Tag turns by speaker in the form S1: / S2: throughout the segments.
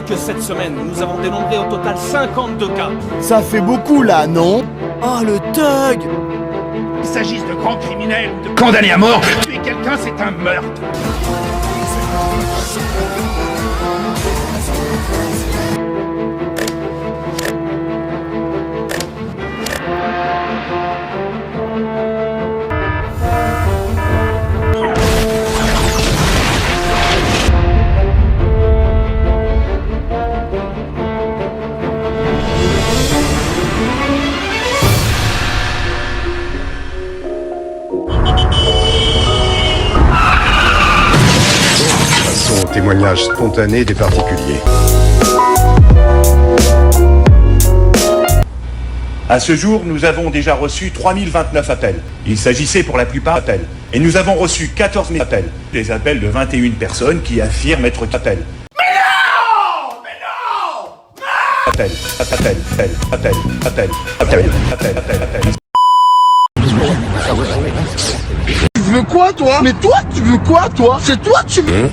S1: que cette semaine, nous avons dénombré au total 52 cas.
S2: Ça fait beaucoup là, non? Oh, le thug!
S3: Qu'il s'agisse de grands criminels ou de condamnés à mort, tuer quelqu'un, c'est un meurtre.
S4: Au témoignage spontané des particuliers.
S3: À ce jour, nous avons déjà reçu 3029 appels. Il s'agissait pour la plupart d'appels. Et nous avons reçu 14 000 appels. Des appels de 21 personnes qui affirment être appels. Mais non! Mais non! Appel, appel, appel, appel, appel, appel, appel, appel, appel.
S2: Tu veux quoi, toi? Mais toi, tu veux quoi, toi? C'est toi, tu veux...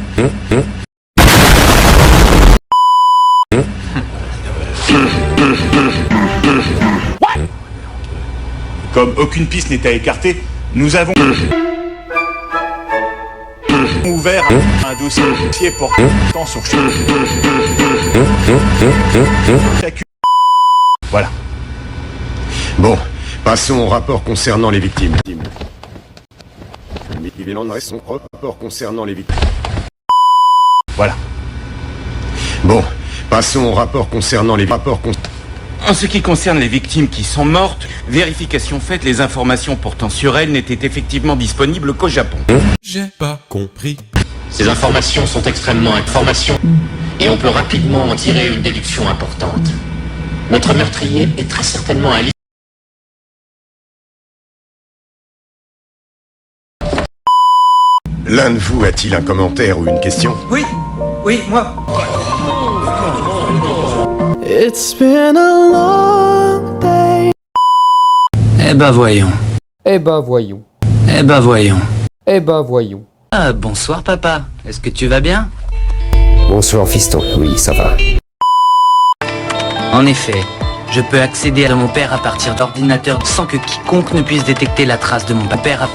S3: Comme aucune piste n'était à écarter, nous avons ouvert un dossier portant sur chacune. Voilà.
S4: Bon, passons au rapport concernant les victimes. Il en reste son rapport concernant les victimes.
S3: Voilà.
S4: Bon, passons au rapport concernant les rapports.
S5: En ce qui concerne les victimes qui sont mortes, vérification faite, les informations portant sur elles n'étaient effectivement disponibles qu'au Japon.
S6: J'ai pas compris.
S7: Ces informations sont extrêmement informations et on peut rapidement en tirer une déduction importante. Notre meurtrier est très certainement un
S4: L'un de vous a-t-il un commentaire ou une question?
S5: Oui, moi.
S8: It's been a long day.
S9: Eh ben voyons.
S8: Eh ben voyons.
S9: Eh ben voyons.
S8: Eh ben voyons.
S9: Ah, bonsoir papa. Est-ce que tu vas bien?
S10: Bonsoir fiston, oui ça va.
S9: En effet, je peux accéder à mon père à partir d'ordinateur sans que quiconque ne puisse détecter la trace de mon père.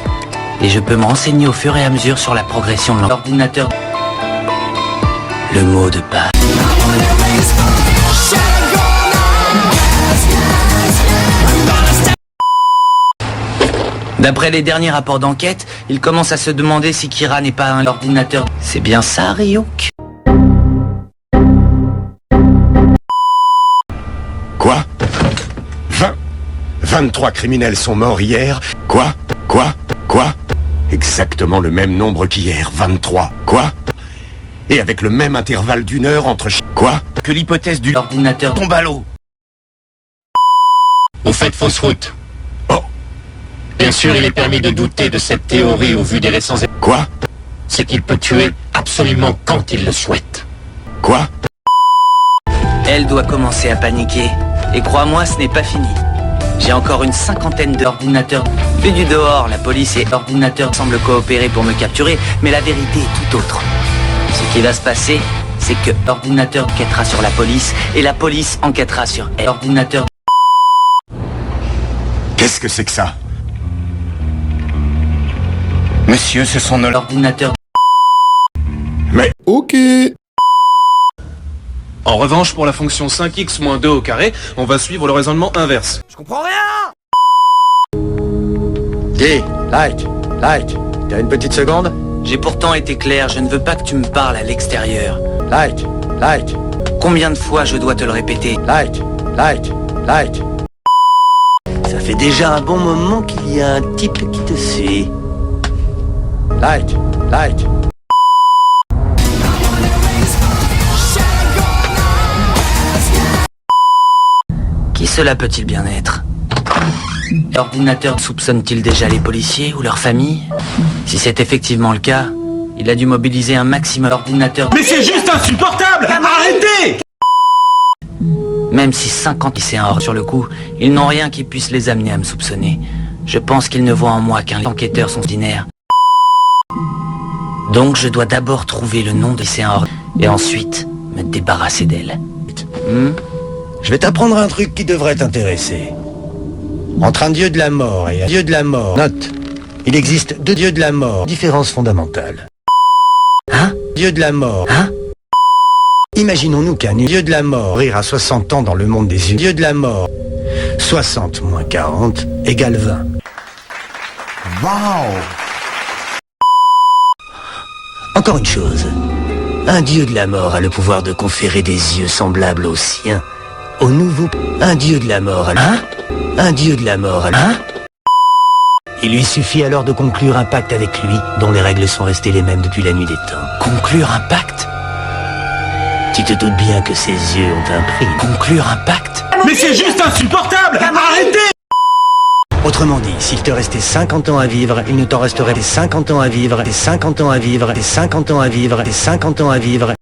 S9: Et je peux me renseigner au fur et à mesure sur la progression de l'ordinateur. Le mot de passe. D'après les derniers rapports d'enquête, il commence à se demander si Kira n'est pas un ordinateur. C'est bien ça, Ryuk?
S4: Quoi? 23 criminels sont morts hier. Quoi? Exactement le même nombre qu'hier, 23. Quoi? Et avec le même intervalle d'une heure entre... Quoi?
S5: Que l'hypothèse du ordinateur tombe à l'eau.
S7: Vous faites fausse route.
S4: Oh.
S7: Bien sûr, il est permis de douter de cette théorie au vu des récents...
S4: Quoi?
S7: C'est qu'il peut tuer absolument quand il le souhaite.
S4: Quoi?
S9: Elle doit commencer à paniquer. Et crois-moi, ce n'est pas fini. J'ai encore une cinquantaine d'ordinateurs. Vu du dehors, la police et l'ordinateur semblent coopérer pour me capturer, mais la vérité est tout autre. Ce qui va se passer, c'est que l'ordinateur enquêtera sur la police, et la police enquêtera sur l'ordinateur.
S4: Qu'est-ce que c'est que ça?
S5: Monsieur, ce sont nos
S9: ordinateurs.
S4: Mais...
S2: Ok.
S6: En revanche, pour la fonction 5x moins 2 au carré, on va suivre le raisonnement inverse.
S2: Je comprends rien.
S10: Dis, Light, t'as une petite seconde?
S9: J'ai pourtant été clair, je ne veux pas que tu me parles à l'extérieur.
S10: Light.
S9: Combien de fois je dois te le répéter?
S10: Light.
S9: Ça fait déjà un bon moment qu'il y a un type qui te suit.
S10: Light.
S9: Qui cela peut-il bien être? L'ordinateur soupçonne-t-il déjà les policiers ou leur famille? Si c'est effectivement le cas, il a dû mobiliser un maximum d'ordinateurs.
S5: Mais c'est juste insupportable! Arrêtez!
S9: Même si 50 lycéens hors sur le coup, ils n'ont rien qui puisse les amener à me soupçonner. Je pense qu'ils ne voient en moi qu'un enquêteur ordinaire. Donc je dois d'abord trouver le nom de lycéen hors et ensuite me débarrasser d'elle.
S10: Je vais t'apprendre un truc qui devrait t'intéresser. Entre un dieu de la mort et un dieu de la mort, note, il existe deux dieux de la mort, différence fondamentale.
S9: Hein?
S10: Dieu de la mort.
S9: Hein?
S10: Imaginons-nous qu'un dieu de la mort rire à 60 ans dans le monde des dieux de la mort. 60 moins 40 égale 20.
S2: Waouh.
S10: Encore une chose. Un dieu de la mort a le pouvoir de conférer des yeux semblables aux siens. Au nouveau... Un dieu de la mort a...
S9: Hein?
S10: Un dieu de la mort a...
S9: Hein?
S10: Il lui suffit alors de conclure un pacte avec lui, dont les règles sont restées les mêmes depuis la nuit des temps.
S9: Conclure un pacte?
S10: Tu te doutes bien que ses yeux ont un prix.
S9: Conclure un pacte?
S1: Mais c'est juste insupportable! Arrêtez!
S10: Autrement dit, s'il te restait 50 ans à vivre, il ne t'en resterait des 50 ans à vivre, des 50 ans à vivre, des 50 ans à vivre, des 50 ans à vivre.